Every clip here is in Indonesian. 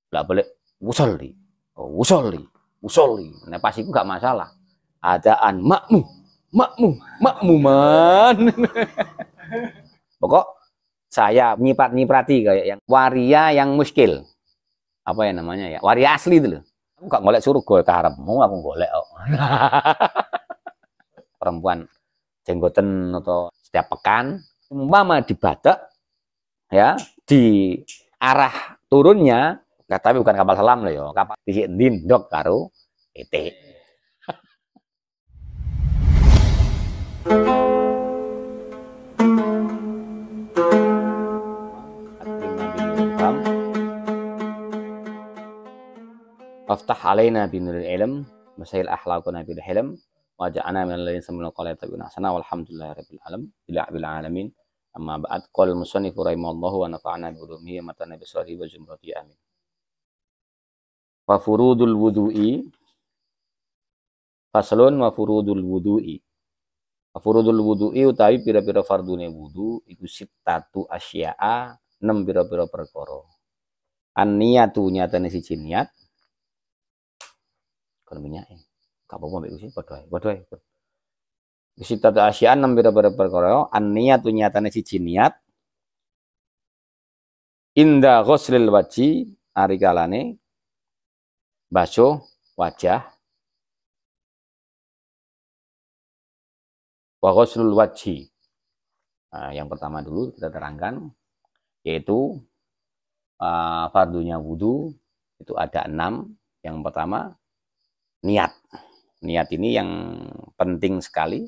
nggak boleh usolli, usolli, usolli. Nah pas itu nggak masalah. Adaan makmuman. Pokok saya nyiprati kayak yang waria yang muskil. Apa ya namanya ya? Waria asli itu loh. Aku nggak golek surga karepmu, aku golek. Perempuan jenggoten atau setiap pekan umpama di Batak ya di arah turunnya tapi bukan kapal selam loh ya kapal di ndindok karo titik. Waftah alaina binuril ilm masail akhlaquna bil hilm waja'ana minal ladzina sami'u qawla yattabi'una ahsana walhamdulillahi rabbil alamin. Amma ba'd qala al-musannif rahimallahu wa nafa'ana bi ulumihi wa matana bi sahih wa jumrati amin. Wa furudul wudu'i faslun wa furudul wudu'i. Wa furudul wudu'i utawi pira-pira fardune wudu iku sittatu asya'a 6 pira-pira perkara. An-niyatu nyatane siji niat. Kon minyak gak apa-apa mbek sih padha ae. Sittatu asya'a 6 pira-pira perkara. An-niyatu nyatane siji niat. Inda ghuslil wajhi ari kalane basuh wajah. Wa ghuslul wajhi. Nah, yang pertama dulu kita terangkan yaitu fardunya wudu itu ada 6. Yang pertama niat. Niat ini yang penting sekali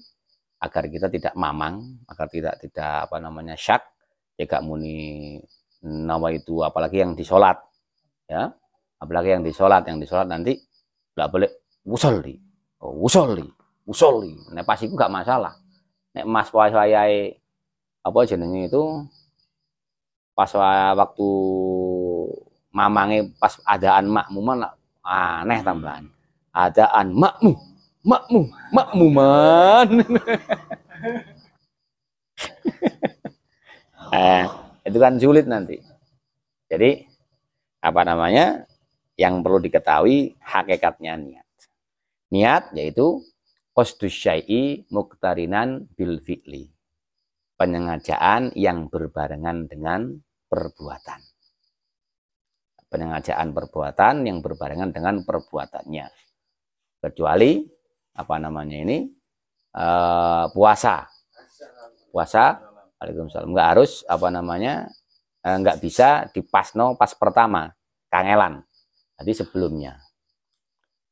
agar kita tidak mamang, agar tidak apa namanya syak, ya gak muni nawa itu apalagi yang di sholat ya. Apalagi yang di sholat nanti nggak boleh usolli. Nah pas itu nggak masalah. Nek mas wayahe apa jenenge itu pas waktu mamange pas adaan makmuman aneh tambahan. Adaan makmuman. Itu kan sulit nanti. Jadi apa namanya? Yang perlu diketahui hakikatnya niat. Niat yaitu qasdus syai'i muqtarinan bil fi'li. Penyengajaan yang berbarengan dengan perbuatan. Penyengajaan perbuatan yang berbarengan dengan perbuatannya. Kecuali apa namanya ini puasa. Waalaikumsalam. Enggak harus apa namanya enggak bisa dipasno pas pertama kangelan. Jadi sebelumnya.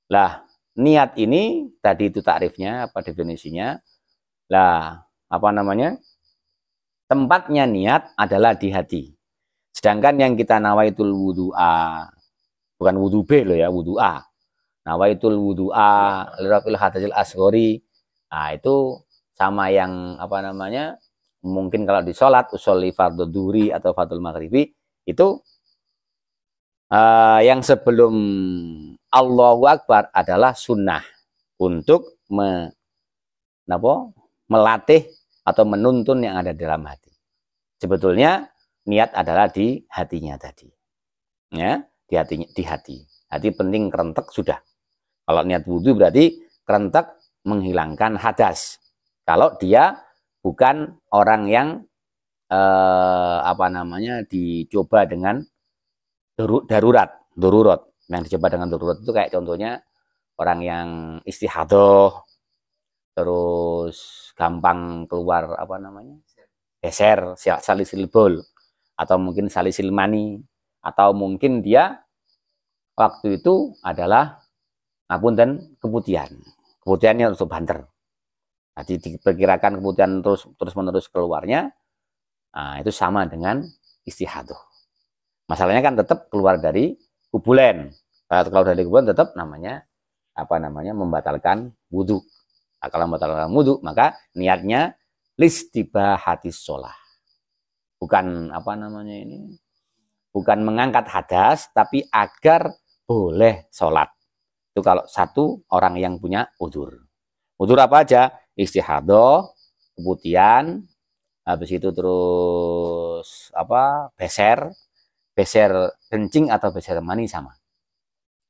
Lah niat ini tadi itu takrifnya apa definisinya? Lah apa namanya? Tempatnya niat adalah di hati. Sedangkan yang kita nawaitul wudu'a bukan wudu B loh ya, wudu'a. Nawaitul wudu'a lirafil hadasil asghari. Nah, itu sama yang apa namanya? Mungkin kalau di sholat usolli fardhu dhuhri atau fardhu maghribi itu yang sebelum Allahu Akbar adalah sunnah untuk melatih atau menuntun yang ada dalam hati. Sebetulnya niat adalah di hatinya tadi. Ya, di hati. Hati penting kerentek sudah. Kalau niat wudu berarti kerentek menghilangkan hadas. Kalau dia bukan orang yang apa namanya dicoba dengan darurat. Yang dicoba dengan darurat itu kayak contohnya orang yang istihadah, terus gampang keluar apa namanya geser salisil bol, atau mungkin salisil mani, atau mungkin dia waktu itu adalah ngapunten keputihannya untuk banter. Jadi diperkirakan keputihan terus menerus keluarnya, nah itu sama dengan istihadah. Masalahnya kan tetap keluar dari kubulen. Kalau keluar dari kubulen tetap namanya apa namanya membatalkan wudhu. Nah, kalau membatalkan wudhu maka niatnya listibahatis sholah. Bukan apa namanya ini, bukan mengangkat hadas, tapi agar boleh sholat. Itu kalau satu orang yang punya udzur. Udzur apa aja? Istihadah, keputihan, habis itu terus apa? Beser beser kencing atau beser mani sama.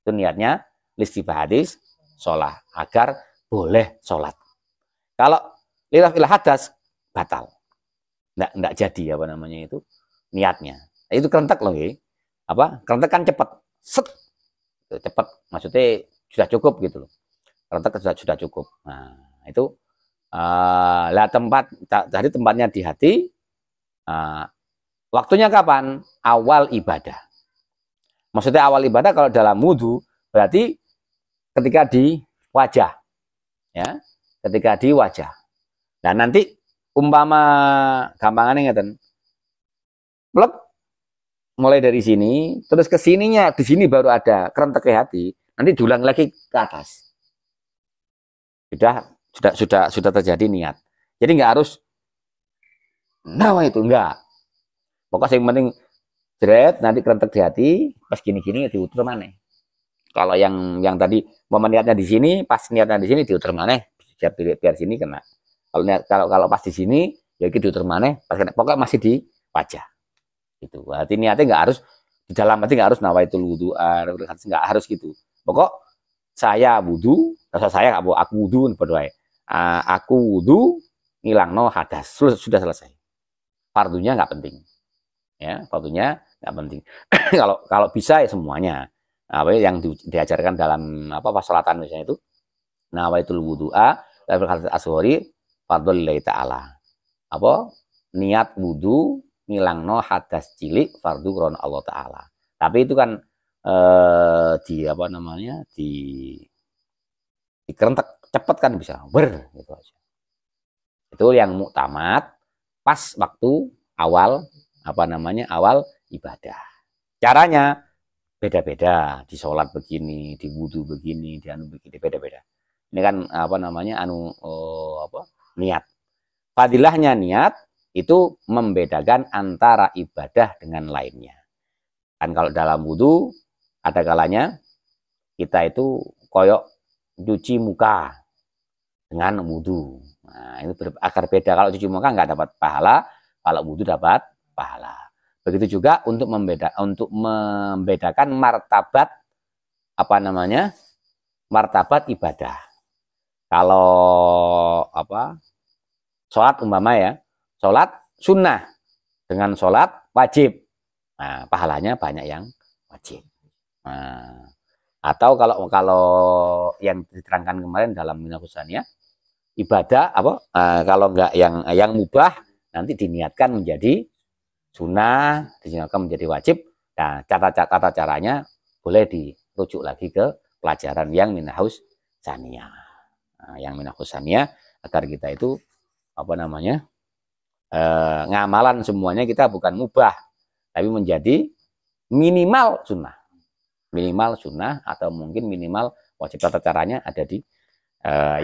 Itu niatnya listibahadis sholat, agar boleh sholat. Kalau lirafil hadas batal, nggak jadi apa namanya itu niatnya. Itu kerentek loh, ya. Apa kerentek kan cepet, set, cepet, maksudnya sudah cukup gitu loh. Kerentek sudah cukup. Nah itu lah jadi tempatnya di hati. Waktunya kapan? Awal ibadah. Maksudnya awal ibadah kalau dalam wudhu berarti ketika di wajah, ya, ketika di wajah. Dan nanti umpama gampangannya ngeten, plek, mulai dari sini terus ke sininya, di sini baru ada kerentek ke hati, nanti diulang lagi ke atas. Sudah terjadi niat. Jadi nggak harus nawa itu, enggak. Pokoknya yang penting jeret, nanti kerentek di hati, pas gini-gini diutur mana. Kalau yang tadi mau niatnya di sini, pas niatnya di sini diutur mana, biar sini kena. Kalau pas di sini, ya itu diutur mana, pas kena. Pokoknya masih di wajah. Itu. Berarti niatnya nggak harus di dalam hati, nggak harus nawaitul wudu, nggak harus gitu. Pokok saya wudu, saya aku wudu, berdoa. Aku wudu, ngilangno hadas, sudah selesai. Fardunya nggak penting. Ya, fardunya nggak penting. kalau bisa ya semuanya. Apa yang diajarkan dalam pasolatan misalnya itu nawaitul wudu'a lafil hadas ashori fardhu lillahi ta'ala. Apa niat wudu ngilangno hadas cilik fardu krana Allah taala. Tapi itu kan dikerentek cepet kan bisa gitu aja. Itu yang muktamad pas waktu awal awal ibadah. Caranya beda-beda, di sholat begini, di wudhu begini, di anu begini, beda-beda. Ini kan niat. Fadilahnya niat itu membedakan antara ibadah dengan lainnya. Kan kalau dalam wudhu ada kalanya kita itu koyok cuci muka dengan wudhu. Nah, itu agar beda. Kalau cuci muka nggak dapat pahala, kalau wudhu dapat pahala. Begitu juga untuk membedakan martabat martabat ibadah. Kalau sholat umpama ya, sholat sunnah dengan sholat wajib, nah, pahalanya banyak yang wajib. Nah, atau kalau yang diterangkan kemarin dalam minahusannya ibadah kalau enggak yang mubah nanti diniatkan menjadi sunnah, diniatkan menjadi wajib. Nah, tata caranya boleh dirujuk lagi ke pelajaran yang minahus saniyah. Nah, yang minahus saniyah agar kita itu ngamalan semuanya kita bukan mubah, tapi menjadi minimal sunnah atau mungkin minimal wajib. Tata caranya ada di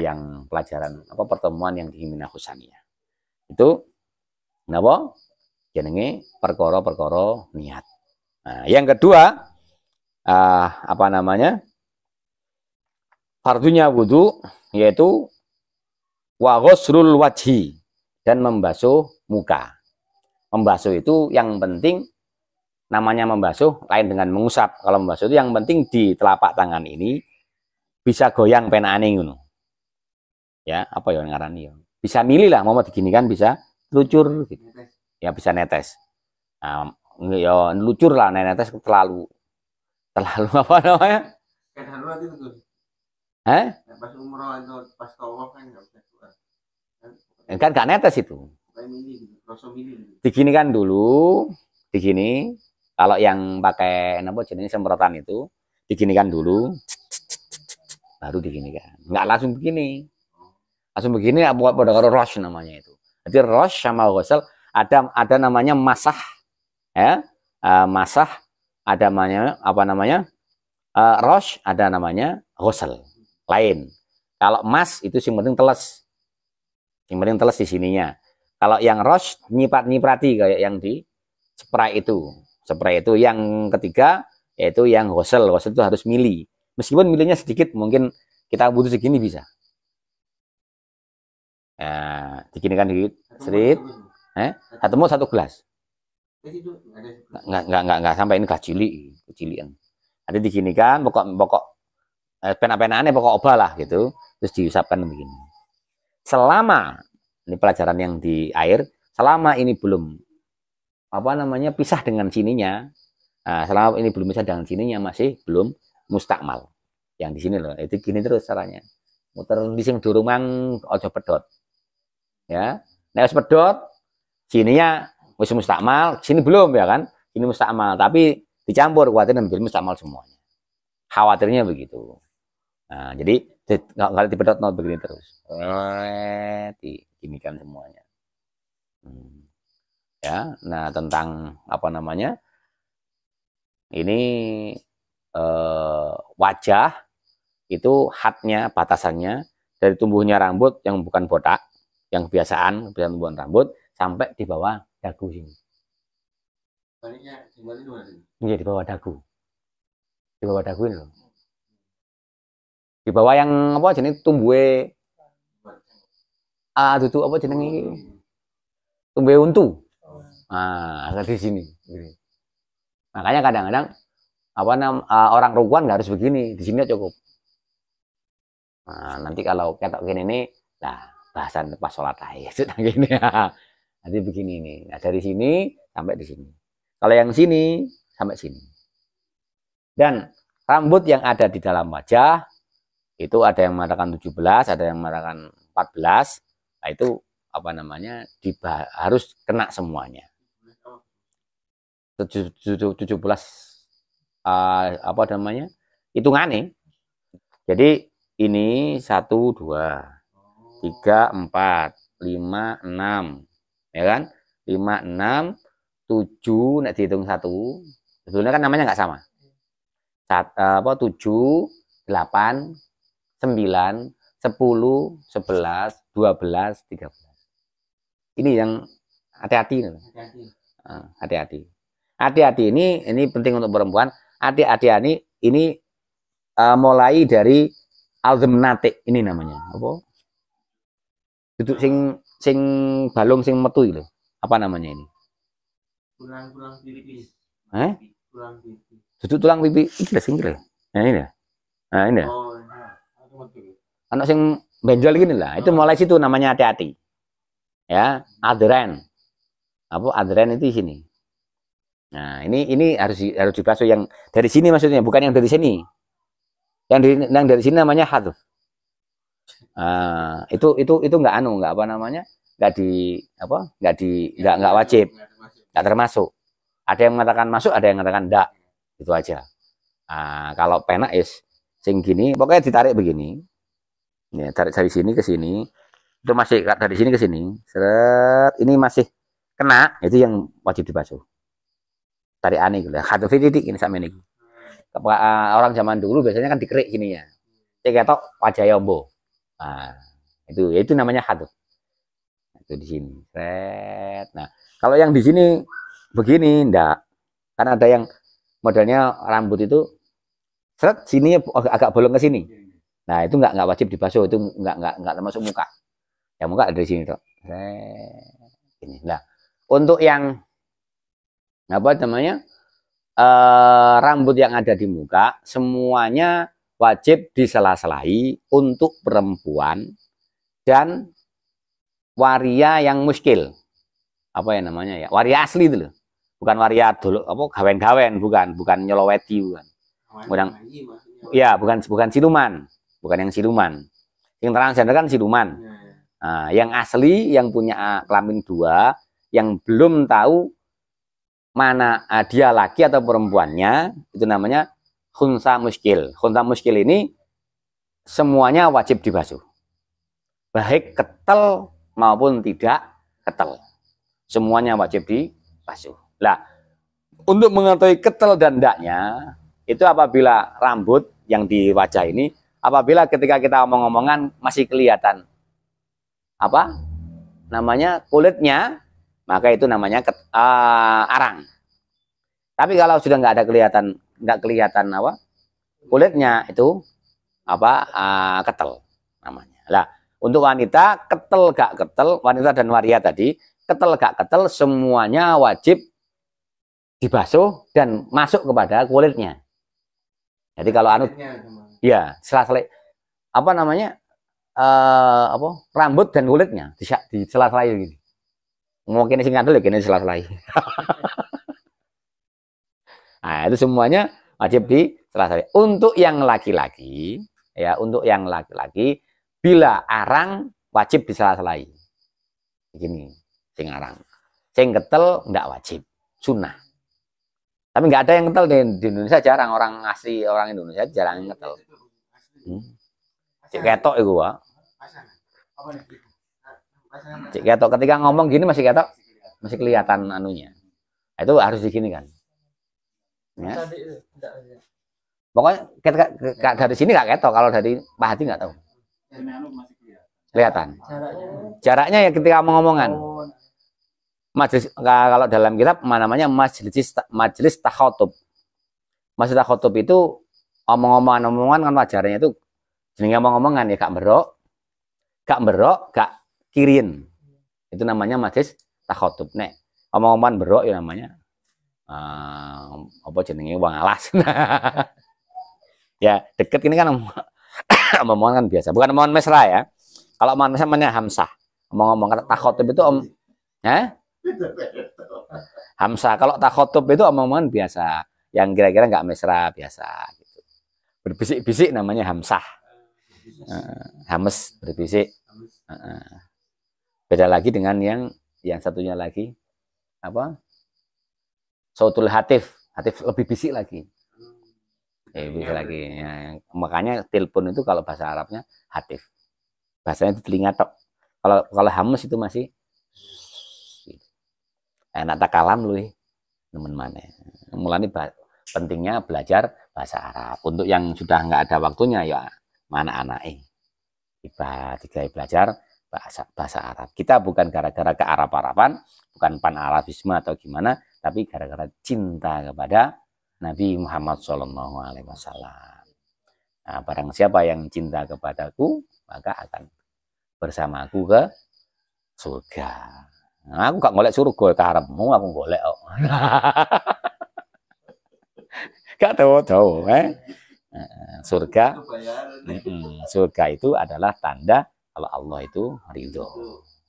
yang pelajaran pertemuan yang di minahus saniyah. Itu napa jenenge perkara-perkara niat. Nah, yang kedua fardunya wudu yaitu wa ghusrul wajhi, dan membasuh muka. Membasuh itu yang penting, namanya membasuh lain dengan mengusap. Kalau membasuh itu yang penting di telapak tangan ini bisa goyang penane ngono. Ya, apa ya ngarani ya. Bisa milih lah, mau diginikan bisa lucur gitu. Ya bisa netes. Nah, ya lucur lah, netes terlalu apa namanya? Pas umroh atau pas tawaf kan enggak bisa keluar. Kan enggak netes itu. Diginikan dulu, digini. Kalau yang pakai jenis semprotan itu diginikan dulu, baru diginikan. Enggak langsung begini. Langsung begini buat pada rush namanya itu. Jadi rush sama ghusl ada namanya masah, ya, masah ada namanya rush, ada namanya ghusl lain. Kalau mas itu yang penting teles di sininya. Kalau yang rush nyiprati kayak yang di spray itu yang ketiga yaitu yang ghusl itu harus milih. Meskipun milihnya sedikit, mungkin kita butuh segini bisa. Diginikan dikit, sedikit. Satu gelas. Nggak sampai ini kecilian. Nanti diginikan pokok pena-penaannya pokok obah lah gitu, terus diusapkan begini. Selama ini pelajaran yang di air, selama ini belum pisah dengan sininya, nah, selama ini belum bisa dengan sininya masih belum mustakmal. Yang di sini loh, itu gini terus caranya. Muter di sing durungan ojo pedot. Ya. Nek wis pedot, sininya wis mustakmal, sini belum ya kan? Ini mustakmal, tapi dicampur khawatir ambil mustakmal semuanya. Khawatirnya begitu. Nah, jadi kalau dipedot not begini terus. Diginikan semuanya. Ya, nah tentang ini wajah itu hadnya, batasannya dari tumbuhnya rambut yang bukan botak, yang kebiasaan tumbuhan rambut sampai di bawah dagu sini. Iya, di bawah dagu. Di bawah dagu ini loh. Di bawah yang jenis tumbuhe itu apa jenenge? Tumbuhe untu. Di sini. Makanya kadang-kadang orang rukuan nggak harus begini, di sini cukup. Nah, nanti kalau ketok gini nih, nah bahasan pas sholat aja sudah gini. Nanti begini nih. Nah, dari sini sampai di sini. Kalau yang sini sampai sini. Dan rambut yang ada di dalam wajah itu ada yang mengatakan 17, ada yang mengatakan 14. Nah, itu harus kena semuanya. 17 hitungannya. Jadi ini 1, 2, 3, 4, 5, 6, ya kan? 5, 6, 7, nek dihitung 1. Sebetulnya kan namanya nggak sama. 7, 8, 9, 10, 11, 12, 13. Ini yang hati-hati. Hati-hati. Hati-hati ini penting untuk perempuan. Hati-hati ini mulai dari alzemnate ini namanya. Apa? Duduk sing balung sing metu itu. Apa namanya ini? Tulang pipi. Duduk tulang pipi. Iki sing kira. Nah ini. Nah ini. Anak sing benjol gini lah. Itu mulai situ namanya hati-hati. Ya, adren. Adren itu di sini. Nah, ini harus dibasuh yang dari sini maksudnya, bukan yang dari sini. Yang dari sini namanya hadf. Itu nggak wajib, nggak termasuk. Ada yang mengatakan masuk, ada yang mengatakan enggak. Itu aja. Kalau pena sing gini, pokoknya ditarik begini. Ya, tarik dari sini ke sini. Itu masih dari sini ke sini. Seret, ini masih kena, itu yang wajib dibasuh. Tarik aneh gitu. Hadf titik ini sama ini. Orang zaman dulu biasanya kan dikerik gini ya. Ketok wajah yombo. Nah, itu namanya hadf. Itu di sini. Set. Nah, kalau yang di sini begini enggak. Kan ada yang modelnya rambut itu seret sini agak bolong ke sini. Nah, itu enggak wajib dibasuh, itu enggak termasuk muka. Ya muka dari sini toh. Ini. Nah, untuk yang rambut yang ada di muka semuanya wajib disela-selai untuk perempuan dan waria yang muskil. Apa ya namanya ya? Waria asli itu loh. Bukan waria dulu gawen-gawen, bukan nyoloweti bukan. Ya, bukan siluman. Bukan yang siluman. Yang transgender kan siluman. Nah, yang asli yang punya kelamin 2 yang belum tahu mana dia laki atau perempuannya, itu namanya khunsa muskil. Khunsa muskil ini semuanya wajib dibasuh. Baik ketel maupun tidak ketel. Semuanya wajib dibasuh. Nah, untuk mengetahui ketel dan tidaknya, itu apabila rambut yang di wajah ini, apabila ketika kita omong-omongan masih kelihatan kulitnya, maka itu namanya arang. Tapi kalau sudah nggak kelihatan kulitnya, itu ketel namanya. Lah, untuk wanita ketel gak ketel, wanita dan waria tadi ketel gak ketel semuanya wajib dibasuh dan masuk kepada kulitnya. Jadi kalau anu ya sela-sela apa namanya rambut dan kulitnya di sela-sela gini. Mungkin sing ngandel ya kene sela-sela. Nah, itu semuanya wajib di sela-sela. Untuk yang laki-laki ya, untuk yang laki-laki bila arang wajib di sela-sela. Begini, sing arang. Sing ketel enggak wajib, sunnah. Tapi nggak ada yang ngetel di Indonesia, jarang orang asli orang Indonesia jarang ngetel. Cek ketok itu, Pak. Cek ketok ketika ngomong gini masih ketok, masih kelihatan anunya. Itu harus digini kan. Ya. Pokoknya dari sini nggak ketok, kalau dari Pak Hadi nggak tahu. Kelihatan. Jaraknya ya ketika ngomongan. Majlis, kalau dalam kitab namanya majelis takhotub. Majelis takhotub itu omongan-omongan kan wajarnya itu jenenge omong-omongan ya gak berok, gak kirin. Itu namanya majelis takhotub. Nek omong-omongan berok ya namanya apa jenenge wong alas. Ya, deket ini kan omongan kan biasa, bukan omongan mesra ya. Kalau omongan mesra namanya hamsah. Omong-omong kata takhotub itu hamsah. Kalau takhotub itu omongan biasa, yang kira-kira nggak mesra biasa gitu. Berbisik-bisik namanya hamsah. Hames berbisik. Beda lagi dengan yang satunya lagi apa? Sautul hatif lebih bisik lagi. Bisik lagi. Ya, makanya telepon itu kalau bahasa Arabnya hatif. Bahasanya di telinga tok. Kalau hames itu masih enak takalam lu teman mana. Mulanya pentingnya belajar bahasa Arab. Untuk yang sudah nggak ada waktunya ya mana anaknya. Tiga belajar bahasa Arab. Kita bukan gara-gara ke Arab-Araban, bukan pan-Arabisme atau gimana, tapi gara-gara cinta kepada Nabi Muhammad SAW. Nah, barang siapa yang cinta kepadaku, maka akan bersamaku ke surga. Nah, aku gak golek surga karepmu, aku golek kok. Gak tahu, surga itu adalah tanda kalau Allah itu ridho.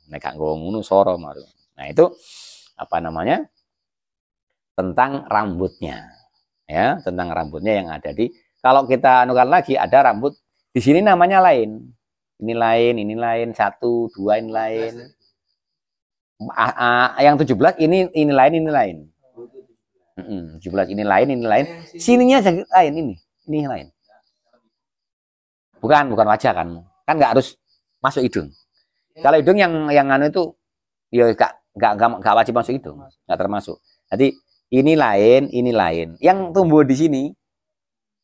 Nek gak ngono soro maru. Nah, itu apa namanya? Tentang rambutnya. Ya, tentang rambutnya yang ada di kalau kita anukan lagi ada rambut di sini namanya lain. Ini lain, 1, 2 ini lain. Yang 17 ini lain. 17 ini lain. Sininya lain ini lain. Bukan wajah kan nggak harus masuk hidung. Kalau hidung yang anu itu ya nggak wajib masuk hidung, nggak termasuk. Jadi ini lain. Yang tumbuh di sini,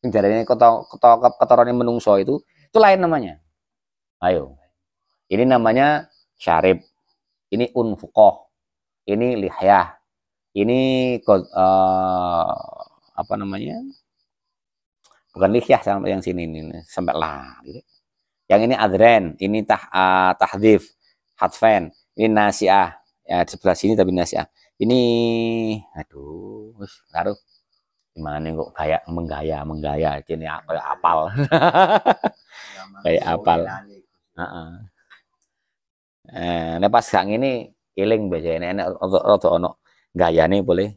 yang jadinya kotorannya menungso itu lain namanya. Ayo, ini namanya syarib. Ini unfuqoh, ini lihyah, ini apa namanya? Bukan lihyah yang sini ini sampai lah. Gitu. Yang ini adren, ini tahdif, hatfen, ini nasiah. Ya di sebelah sini tapi nasiah. Ini, aduh, taruh gimana kok kayak menggaya, ini kayak apal, kayak apal. Pas gak ngene eling biasane enek rada ono gayane boleh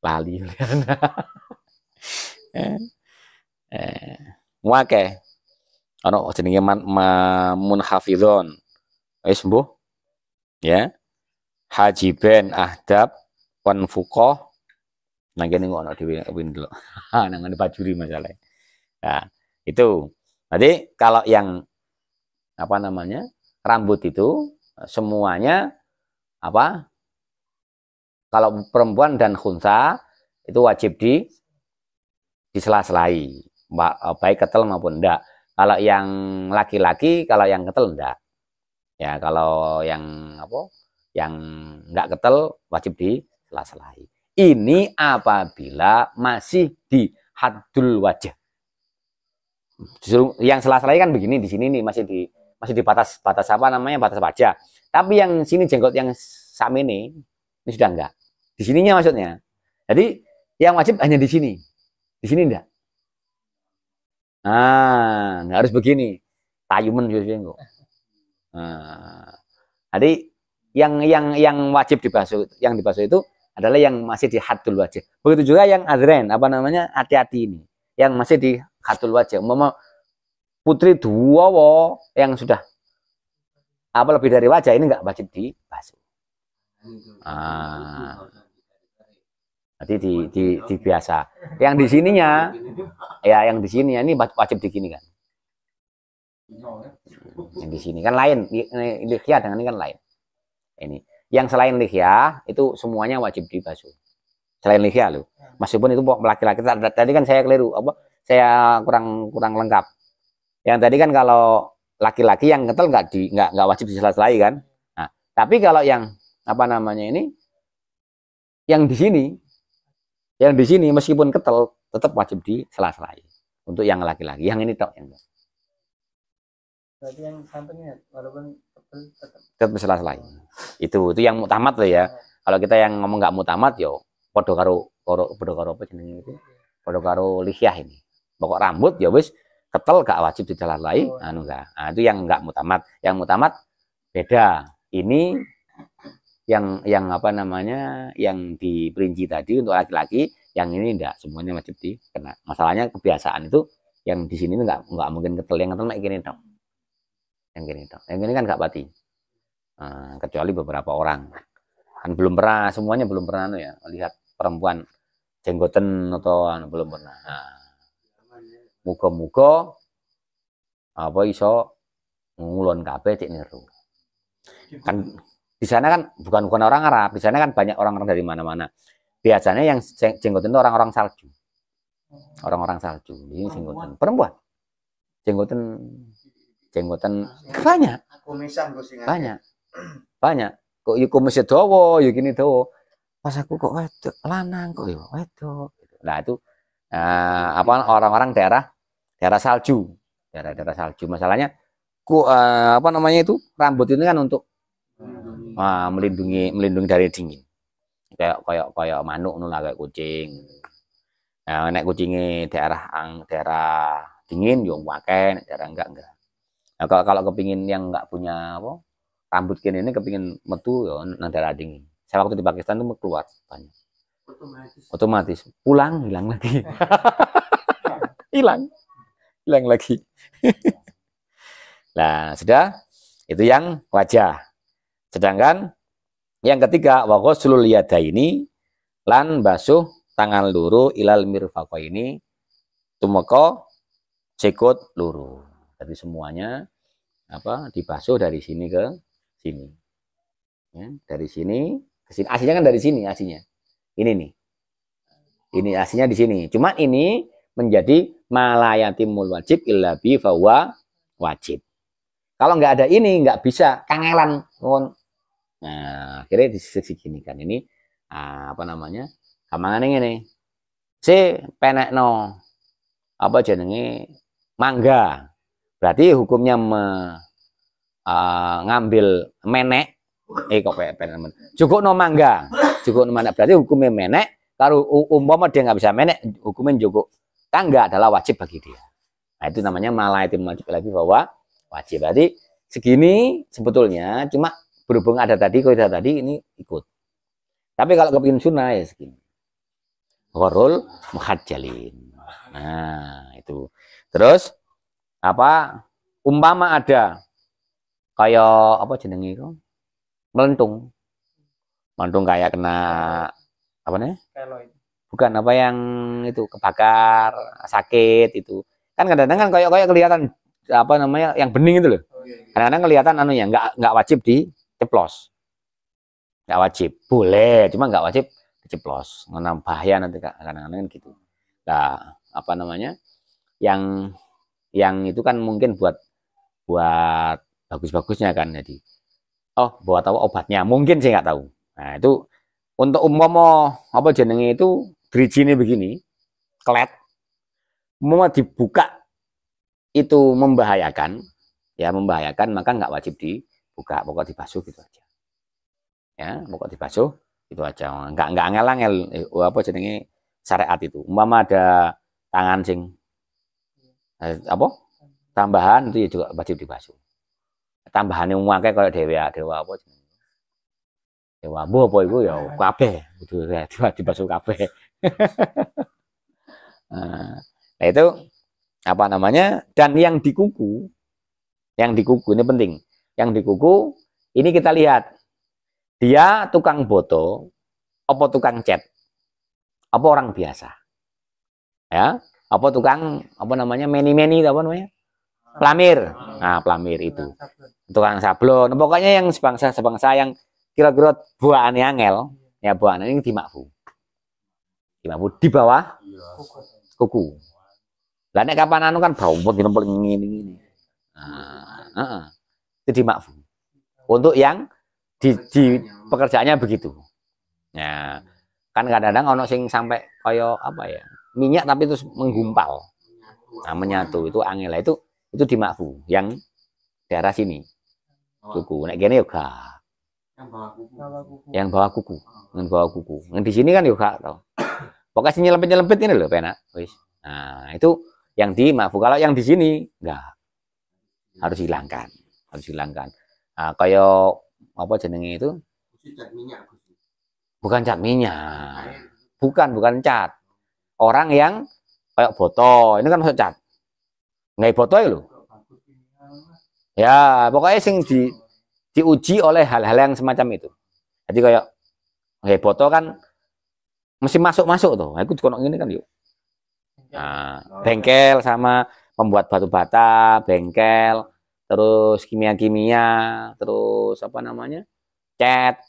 lali. Wake ono jenenge munhafizon. Wis mbuh. Ya. Hajiben ahdab wan fuqah. Nang kene ono dhewe ndelok. Nang ngene bajuri masalah. Nah, itu. Nanti kalau yang apa namanya? Rambut itu semuanya apa? Kalau perempuan dan khunsa itu wajib disela-selai, baik ketel maupun enggak. Kalau yang laki-laki, kalau yang ketel enggak. Ya, kalau yang apa? Yang enggak ketel wajib disela-selai. Ini apabila masih di haddul wajah. Justru yang sela-selai kan begini di sini nih masih di batas apa namanya batas wajah. Tapi yang sini jenggot yang sam ini sudah enggak. Di sininya maksudnya. Jadi yang wajib hanya di sini. Di sini enggak. Nah, nggak harus begini. Tayuman juga kok. Nah, jadi yang wajib dibasuh, yang dibasuh itu adalah yang masih di hadul wajib. Begitu juga yang adren, apa namanya, hati-hati ini, yang masih di hadul wajib. Umpama putri dua yang sudah apa lebih dari wajah ini nggak wajib dibasuh. Nanti di biasa. Yang di sininya, ya yang di sini ini wajib digini kan. Yang di sini kan lain, lihya dengan ini kan lain. Ini yang selain lihya itu semuanya wajib dibasuh. Selain lihya loh. Meskipun itu laki-laki tadi kan saya keliru, apa? Saya kurang lengkap. Yang tadi kan kalau laki-laki yang ketel nggak wajib disela-selai kan. Nah, tapi kalau yang apa namanya ini, yang di sini meskipun ketel tetap wajib disela-selai untuk yang laki-laki. Yang ini tok yang berarti yang sampingnya walaupun tetap disela-selai. Itu yang mutamat loh ya. Kalau kita yang ngomong nggak mutamat yo podo karo apa jenenge itu? Podo karo lihyah ini. Pokok rambut ya wis ketel gak wajib disela-selai, anu enggak. Nah, itu yang enggak mutamat. Yang mutamat beda. Ini yang apa namanya, yang diperinci tadi untuk laki-laki, yang ini enggak, semuanya wajib dikena. Masalahnya kebiasaan itu yang di sini enggak mungkin ketel, yang ketel kayak gini dong. Yang gini dong. Yang ini kan enggak pati. Nah, kecuali beberapa orang. Kan belum pernah, semuanya belum pernah ya, lihat perempuan jenggoten atau belum pernah. Nah, muga-muga apa iso ngulon kabeh cek niru. Kan di sana kan bukan orang Arab, di sana kan banyak orang-orang dari mana-mana. Biasanya yang jenggoten itu orang-orang salju. Orang-orang salju. Ini jenggoten perempuan. Jenggoten banyak. Banyak. Kok yo kumis dawa, yo gini dawa. Pas aku kok wedok lanang kok yo wedok. Nah, itu apa orang-orang daerah salju, daerah salju. Masalahnya apa namanya itu, rambut ini kan untuk melindungi dari dingin. Kayak manuk nulah, kayak kucing. Nah, nek kucingnya daerah dingin yo pakai, daerah enggak. Nah, kalau kepingin yang enggak punya apa rambut kini ini, kepingin metu yo nang daerah dingin. Saya waktu di Pakistan tuh keluar banyak. Otomatis pulang hilang lagi. hilang lagi. Nah, sudah itu yang wajah. Sedangkan yang ketiga, wa ghuslul yadaini lan basuh tangan luru ilal mirfaqaini tumeka sikut luru. Jadi semuanya apa dibasuh dari sini ke sini. Ya, dari sini ke sini. Aslinya kan dari sini aslinya. Ini nih. Ini aslinya di sini. Cuma ini menjadi malayatimul wajib illa bi fahuwa wajib. Kalau nggak ada ini nggak bisa kangelan. Nah, akhirnya disegini kan ini apa namanya? Gampangane ngene. Si penekno apa jenenge mangga. Berarti hukumnya ngambil menek kok penek. Cukup no mangga. Cukup no mana. Berarti hukumnya menek. Kalau umpama dia nggak bisa menek, hukumnya cukup tangga adalah wajib bagi dia. Nah, itu namanya malayatimul wajib lagi bahwa wajib. Berarti segini sebetulnya cuma berhubung ada tadi, kaidah tadi ini ikut. Tapi kalau kepingin sunnah ya segini. Gharul muhajjalin. Nah, itu. Terus apa? Umpama ada kayak apa jenenge itu? Melentung. Melentung kayak kena apa nih? Bukan apa yang itu kebakar, sakit itu. Kan kadang-kadang kan kayak kelihatan apa namanya yang bening itu loh. Kadang-kadang kelihatan anunya nggak wajib diceplos. Nggak wajib, boleh, cuma nggak wajib diceplos. Ngena bahaya nanti kadang-kadang gitu. Nah, apa namanya? Yang itu kan mungkin buat bagus-bagusnya kan, jadi buat apa obatnya mungkin sih nggak tahu. Nah, itu untuk umpama apa jenenge itu drijine begini, klet, mau dibuka itu membahayakan, maka nggak wajib dibuka, pokok dibasuh gitu aja. Ya, pokok dibasuh Itu aja. Enggak angel-angel apa jenenge syariat itu. Umpama ada tangan sing apa? Tambahan itu ya juga wajib dibasuh. Tambahannya akeh kaya dewa apa jenenge. Dewa apa iku ya kabeh kudu dibasuh kabeh. Nah, itu apa namanya? Dan yang di kuku ini penting. Yang di kuku ini kita lihat dia tukang boto apa tukang cat? Apa orang biasa? Ya, apa tukang apa namanya? Meni-meni apa namanya? Pelamir. Nah, pelamir itu. Tukang sablon. Pokoknya yang sebangsa yang kira-kira buahane angel, ya buahane ini dimakfu. Dimakfu di bawah kuku. Lah nek kapan anu kan bawut ngene. Nah, itu dimakfu. Untuk yang di pekerjaannya begitu. Ya, kan kadang-kadang ono sing sampai kaya apa ya? Minyak tapi terus menggumpal. Nah, menyatu itu angel itu dimakfu yang daerah sini. Kuku. Nek kene yo gak. Yang bawah kuku. Yang bawah kuku. Yang di sini kan yo gak tau. Pokoknya nyelempit-nyelempit ini loh penak. Wis. Nah, itu yang dimakfu. Kalau yang di sini enggak. Harus hilangkan. Harus hilangkan. Nah, kaya apa jenenge itu? Bukan cat minyak. Bukan cat. Orang yang kayak boto, ini kan maksud cat. Nggak boto ya lo. Ya, pokoknya sing diuji oleh hal-hal yang semacam itu. Jadi kayak nggak boto kan mesti masuk tuh. Aku kono ini kan yuk. Nah, bengkel sama pembuat batu bata, bengkel, terus kimia-kimia, terus apa namanya? Cat,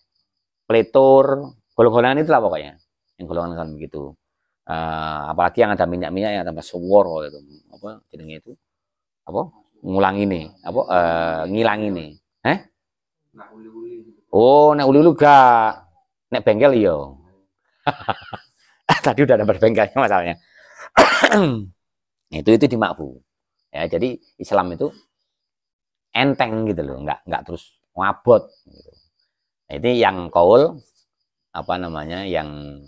pelitur, golongan-golongan itulah pokoknya. Yang golongan kan begitu. Apalagi yang ada minyak-minyak yang tambah suwor itu. Apa jenenge itu? Apa? Ngulang ini, apa ngilang ini. Oh, nek uli-uli gak. Nek bengkel iya. Tadi udah ada bengkelnya masalahnya. itu dimakfu. Ya, jadi Islam itu enteng gitu loh, enggak terus ngabot gitu. Nah, ini yang kaul apa namanya yang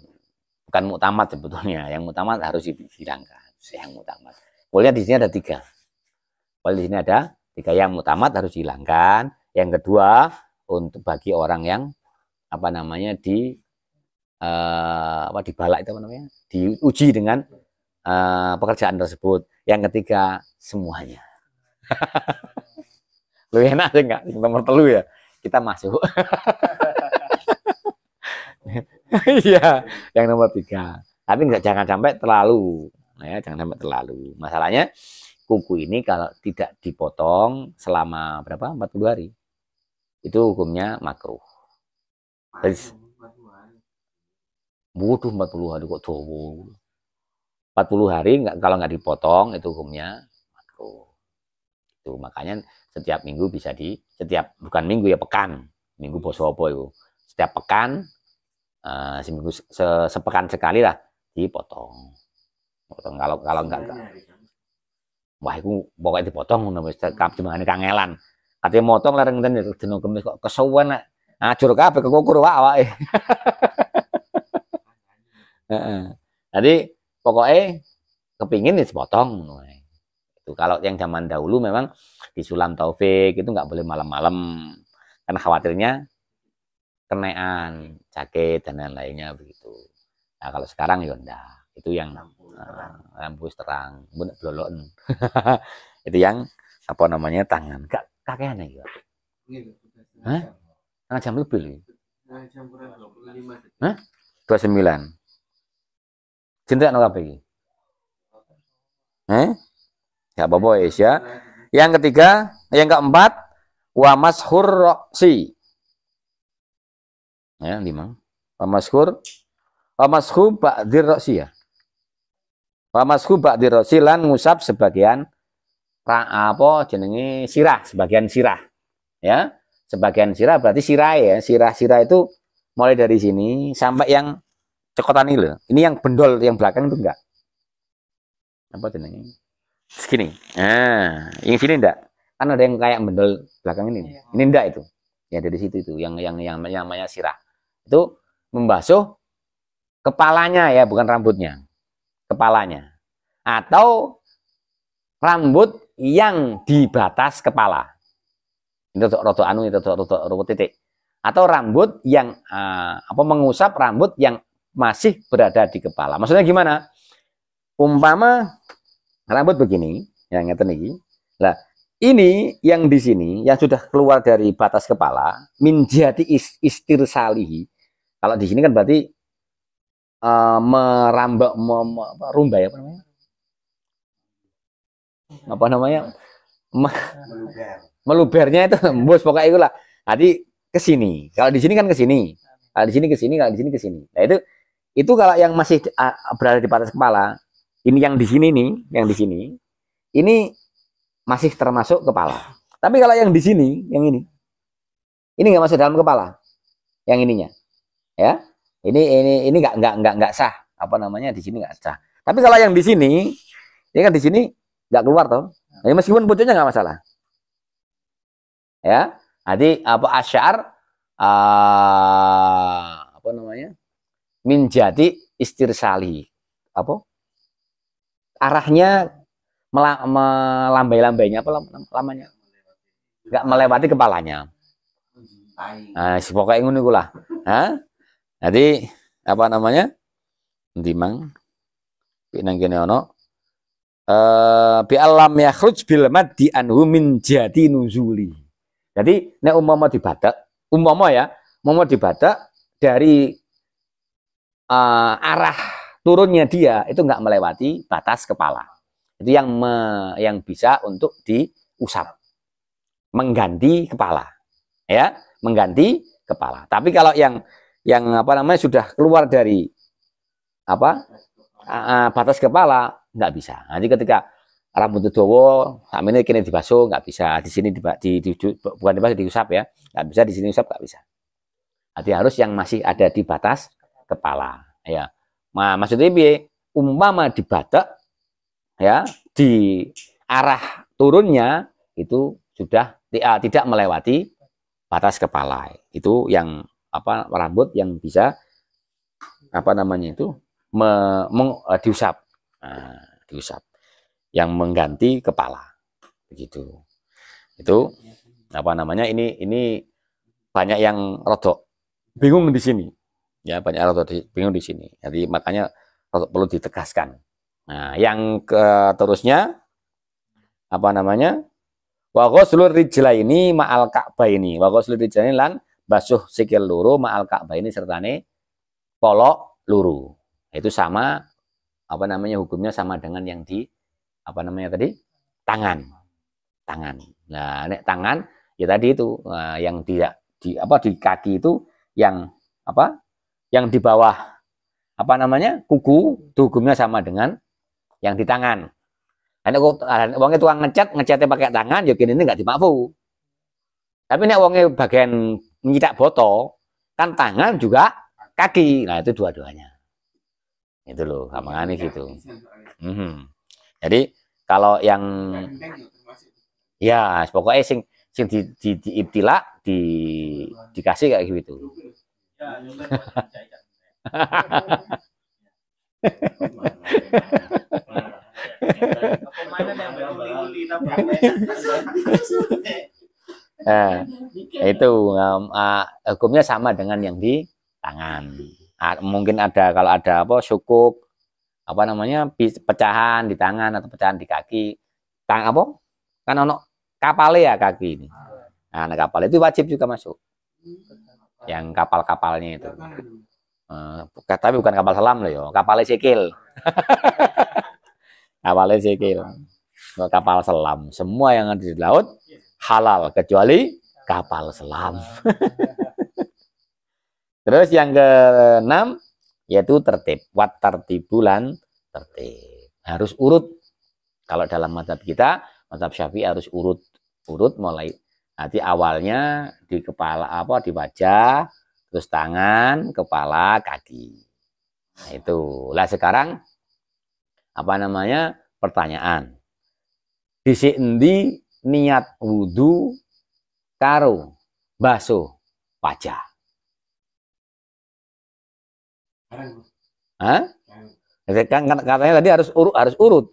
bukan muktamad sebetulnya, yang muktamad harus dihilangkan. Yang muktamad. Pokoknya di sini ada 3. Kalau di sini ada 3 yang muktamad harus dihilangkan. Yang kedua untuk bagi orang yang apa namanya dibalak itu apa namanya? Diuji dengan pekerjaan tersebut. Yang ketiga semuanya. Lu enak sih enggak? Nomor 3 ya. Kita masuk. Iya, yang nomor 3. Tapi jangan sampai terlalu. Ya, jangan sampai terlalu. Masalahnya kuku ini kalau tidak dipotong selama berapa? 40 hari. Itu hukumnya makruh. Butuh 40 hari kok dowo. 40 hari kalau nggak dipotong itu hukumnya makruh. Itu makanya setiap minggu bisa bukan minggu ya pekan. Minggu poso apa itu. Setiap pekan seminggu sepekan sekali lah dipotong. Kalau enggak. Wah, itu pokoknya dipotong ngono wis kabeh kangelan. Katanya motong lareng ten dino kemis kok kesuwen nek ajur kabeh kekukur awake. Heeh. Jadi pokoknya kepingin dipotong ngono. Itu kalau yang zaman dahulu memang di Sulam Taufik itu nggak boleh malam-malam karena khawatirnya kenaian, sakit dan lain-lainnya begitu. Nah, kalau sekarang ya enggak. Itu yang lampu terang, bloloken. Itu yang apa namanya tangan. Kakean ya. Hah? Tengah jam lebih loh. Hah? 29. Cinta no apa iki? Ya apa-apa ya. Yang ketiga, yang keempat, wa mashur roksi. Ya, 5. Wa mashu ba'dir roksi ya. Wa mashu ba'dir roksi lan ngusap sebagian apa jenenge sirah, sebagian sirah. Ya. Sebagian sirah berarti sirah ya. Sirah-sirah itu mulai dari sini sampai yang cekotan ini loh. Ini yang bendol yang belakang itu enggak. Apa jenenge? Segini. Nah, yang sini enggak. Kan ada yang kayak bendol belakang ini. Ini enggak itu. Ya dari situ itu yang namanya sirah. Itu membasuh kepalanya ya, bukan rambutnya, kepalanya. Atau rambut yang di batas kepala. Ini roto anu, itu roto titik. Atau rambut yang mengusap rambut yang masih berada di kepala. Maksudnya gimana? Umpama rambut begini, yang ngeten iki. Lah, ini yang di sini yang sudah keluar dari batas kepala, minjati istirsalihi. Kalau di sini kan berarti merambak, rumbai apa namanya? Apa namanya? Melubernya itu, bos pokoknya itulah. Tadi ke sini. Kalau di sini kan ke sini. Kalau di sini ke sini, kalau di sini ke sini. Nah, itu kalau yang masih berada di batas kepala, ini yang di sini nih, yang di sini, ini masih termasuk kepala. Tapi kalau yang di sini, yang ini nggak masuk dalam kepala, yang ininya, ya, ini nggak sah, apa namanya di sini nggak sah. Tapi kalau yang di sini, ini kan di sini nggak keluar toh, jadi meskipun pucuknya nggak masalah, ya. Jadi apa asyar, apa namanya, minjati istirsali, apa arahnya melambai-lambainya apa lamanya, nggak melewati kepalanya. Nah, pokoknya ngono iku lah. Jadi apa namanya? Endi mang? Nang kene ono bi alam yakhruj bil maddi anhu min jati nuzuli. Jadi nek umpama dibadak, umpama dibadak dari arah turunnya dia itu nggak melewati batas kepala. Itu yang bisa untuk diusap, mengganti kepala, ya, mengganti kepala. Tapi kalau yang apa namanya sudah keluar dari apa batas kepala nggak bisa. Nanti ketika rambut dawa, ini kini dibasuh nggak bisa, di sini bukan dibasuh, diusap ya, nggak bisa, di sini usap nggak bisa. Nanti harus yang masih ada di batas kepala, ya. Nah, maksudnya umpama dibadak, ya, di arah turunnya itu sudah tidak melewati batas kepala. Itu yang apa rambut yang bisa apa namanya itu diusap. Nah, diusap yang mengganti kepala. Begitu. Itu apa namanya ini banyak yang rodok bingung di sini. Ya, banyak rodok bingung di sini. Jadi makanya perlu ditegaskan. Nah, yang terusnya apa namanya? Wa ghuslur rijlaini ma'al ka'baini. Wa ghuslur rijlaini lan basuh sikil loro ma'al ka'baini sertane polok loro. Itu sama apa namanya hukumnya sama dengan yang di apa namanya tadi? Tangan. Nah, nek tangan ya tadi itu yang tidak di kaki itu yang apa? Yang di bawah apa namanya? Kuku, itu hukumnya sama dengan yang di tangan. Wongnya tukang ngecatnya pakai tangan, ya gini ini nggak dimafu. Tapi nek wongnya bagian nyitak boto, kan tangan juga kaki. Nah itu dua-duanya. Itu loh, gampangane gitu. Jadi kalau yang ya pokoknya sing diibtila dikasih kayak gitu. Nah, itu hukumnya sama dengan yang di tangan. Mungkin ada kalau ada apa sukuk apa namanya pecahan di tangan atau pecahan di kaki, apa kan ono kapale ya kaki ini. Nah, kapal itu wajib juga masuk. Yang kapal-kapalnya itu. Tapi bukan kapal selam loh ya, kapal sikil. Kapal sikil. Kapal selam. Semua yang ada di laut halal kecuali kapal selam. Terus yang keenam yaitu tertib. Wat tertibulan tertib. Harus urut. Kalau dalam mazhab kita, mazhab Syafi'i harus urut mulai. Nanti awalnya di kepala apa di wajah, terus tangan, kepala, kaki. Nah, itu. Lah sekarang apa namanya? Pertanyaan. Dhisik endi niat wudu karo basuh wajah? Hah? Kan katanya tadi harus urut.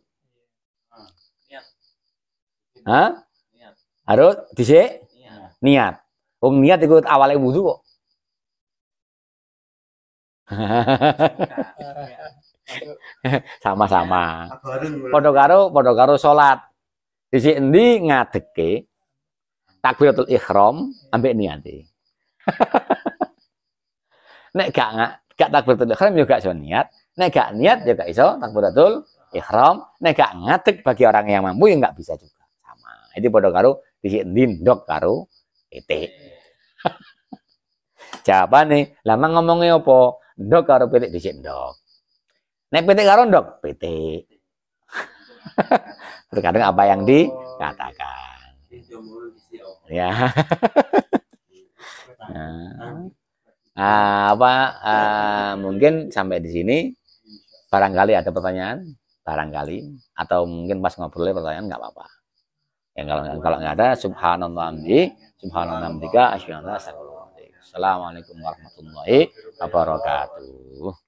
Hah? Harus dhisik niat. Wong niat ikut awalnya wudu kok. Sama-sama. Padha karo salat. Dhisik endi ngadeke takbiratul ihram ambek niate. Nek gak takbiratul ihram yo gak iso niat, nek gak niat yo gak iso takbiratul ihram, nek gak ngadeg bagi orang yang mampu ya gak bisa juga. Sama. Itu padha karo dhisik endi ndok karo pitik. Jawabane, lah ngomongnya apa? Ndok karo pitik dhisik ndok. Nek pitik karo ndok, pitik. Terkadang apa yang dikatakan. Ya. Mungkin sampai di sini. Barangkali ada pertanyaan, barangkali, atau mungkin pas ngobrolnya pertanyaan nggak apa-apa. Yang kalau nggak ada, subhanallah bihamdika asyhadu an la ilaha illallah. Assalamualaikum warahmatullahi wabarakatuh.